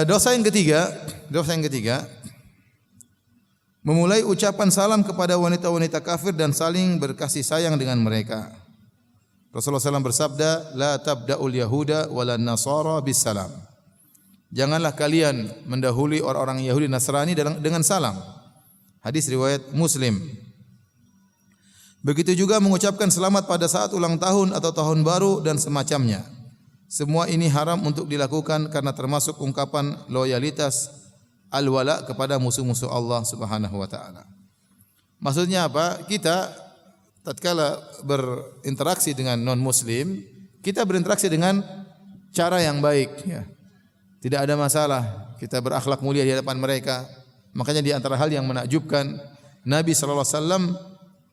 Dosa yang ketiga memulai ucapan salam kepada wanita-wanita kafir dan saling berkasih sayang dengan mereka. Rasulullah SAW bersabda, "La tabda'ul yahuda wala nasara bis salam." Janganlah kalian mendahului orang-orang Yahudi Nasrani dengan salam. Hadis riwayat Muslim. Begitu juga mengucapkan selamat pada saat ulang tahun atau tahun baru dan semacamnya. Semua ini haram untuk dilakukan karena termasuk ungkapan loyalitas al-wala kepada musuh-musuh Allah Subhanahu wa taala. Maksudnya apa? Kita tatkala berinteraksi dengan non-muslim, kita berinteraksi dengan cara yang baik ya. Tidak ada masalah, kita berakhlak mulia di hadapan mereka. Makanya di antara hal yang menakjubkan, Nabi sallallahu alaihi wasallam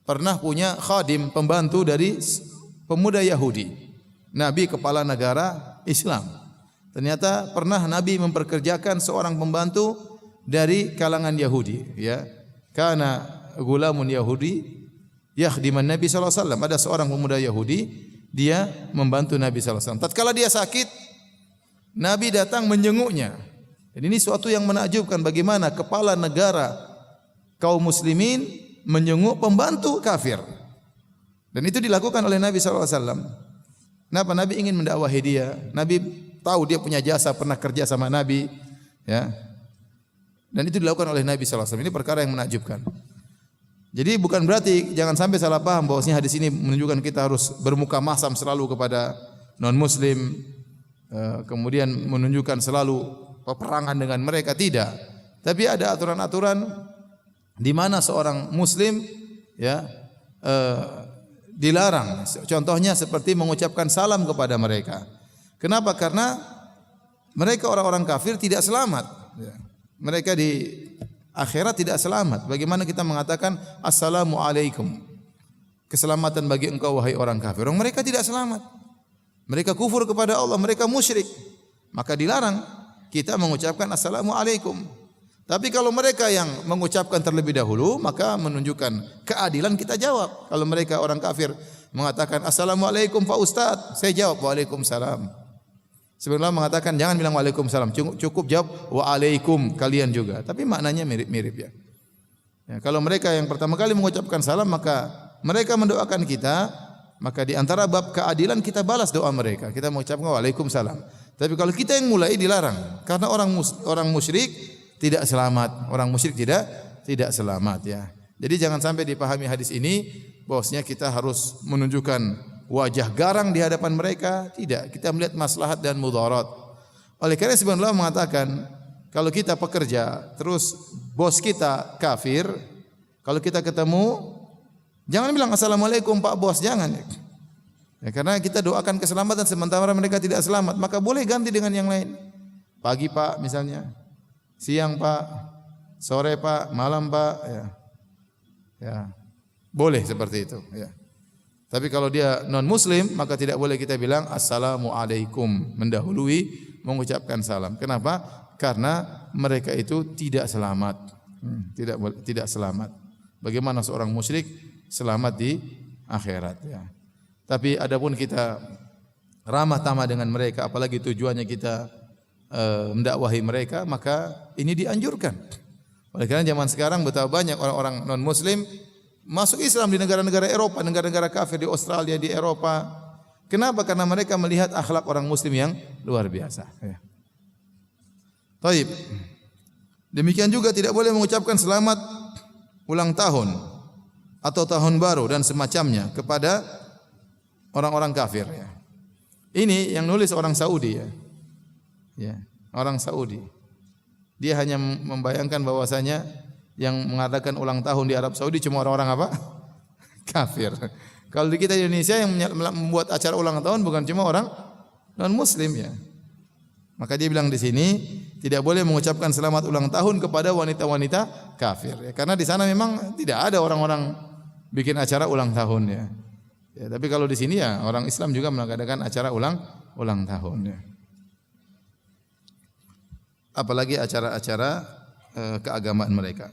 pernah punya khadim, pembantu dari pemuda Yahudi. Nabi kepala negara Islam. Ternyata pernah Nabi memperkerjakan seorang pembantu dari kalangan Yahudi, ya. Kana gulamun Yahudi yakhdiman Nabi sallallahu alaihi wasallam. Ada seorang pemuda Yahudi, dia membantu Nabi sallallahu alaihi wasallam. Tatkala dia sakit, Nabi datang menjenguknya. Jadi ini suatu yang menakjubkan, bagaimana kepala negara kaum muslimin menjenguk pembantu kafir. Dan itu dilakukan oleh Nabi sallallahu alaihi wasallam. Kenapa? Nabi ingin mendakwahi dia. Nabi tahu dia punya jasa, pernah kerja sama Nabi, ya. Dan itu dilakukan oleh Nabi sallallahu alaihi wasallam. Ini perkara yang menakjubkan. Jadi bukan berarti, jangan sampai salah paham bahwasanya hadis ini menunjukkan kita harus bermuka masam selalu kepada non muslim, kemudian menunjukkan selalu peperangan dengan mereka, tidak. Tapi ada aturan-aturan di mana seorang muslim ya dilarang. Contohnya seperti mengucapkan salam kepada mereka. Kenapa? Karena mereka orang-orang kafir tidak selamat. Mereka di akhirat tidak selamat. Bagaimana kita mengatakan assalamualaikum, keselamatan bagi engkau wahai orang kafir? Mereka tidak selamat. Mereka kufur kepada Allah, mereka musyrik. Maka dilarang kita mengucapkan assalamualaikum. Tapi kalau mereka yang mengucapkan terlebih dahulu, maka menunjukkan keadilan, kita jawab. Kalau mereka orang kafir mengatakan assalamualaikum Pak Ustadz, saya jawab waalaikumsalam. Sebenarnya mengatakan jangan bilang waalaikumsalam, cukup jawab waalaikum kalian juga. Tapi maknanya mirip-mirip ya. Kalau mereka yang pertama kali mengucapkan salam, maka mereka mendoakan kita. Maka di antara bab keadilan kita balas doa mereka. Kita mengucapkan waalaikumsalam. Tapi kalau kita yang mulai, dilarang. Karena orang musyrik tidak selamat. Orang musyrik tidak selamat ya. Jadi jangan sampai dipahami hadis ini bahwasanya kita harus menunjukkan wajah garang di hadapan mereka. Tidak. Kita melihat maslahat dan mudarat. Oleh karena sebenarnya Allah mengatakan, kalau kita pekerja terus bos kita kafir, kalau kita ketemu, jangan bilang assalamualaikum Pak Bos, jangan. Ya, karena kita doakan keselamatan sementara mereka tidak selamat, maka boleh ganti dengan yang lain. Pagi Pak misalnya, siang Pak, sore Pak, malam Pak, ya. Ya. Boleh seperti itu, ya. Tapi kalau dia non muslim, maka tidak boleh kita bilang assalamualaikum, mendahului mengucapkan salam. Kenapa? Karena mereka itu tidak selamat. Tidak selamat. Bagaimana seorang musyrik selamat di akhirat ya. Tapi adapun kita ramah tamah dengan mereka, apalagi tujuannya kita mendakwahi mereka, maka ini dianjurkan. Oleh karena zaman sekarang betapa banyak orang-orang non muslim masuk Islam di negara-negara Eropa, negara-negara kafir, di Australia, di Eropa. Kenapa? Karena mereka melihat akhlak orang muslim yang luar biasa ya. Taib. Demikian juga tidak boleh mengucapkan selamat ulang tahun atau tahun baru dan semacamnya kepada orang-orang kafir ya. Ini yang nulis orang Saudi ya. Ya, orang Saudi. Dia hanya membayangkan bahwasanya yang mengadakan ulang tahun di Arab Saudi cuma orang-orang apa? Kafir. Kalau di kita di Indonesia yang membuat acara ulang tahun bukan cuma orang non muslim ya. Maka dia bilang di sini tidak boleh mengucapkan selamat ulang tahun kepada wanita-wanita kafir ya. Karena di sana memang tidak ada orang-orang bikin acara ulang tahun ya. Ya, tapi kalau di sini ya orang Islam juga mengadakan acara ulang tahun ya. Apalagi acara-acara keagamaan mereka.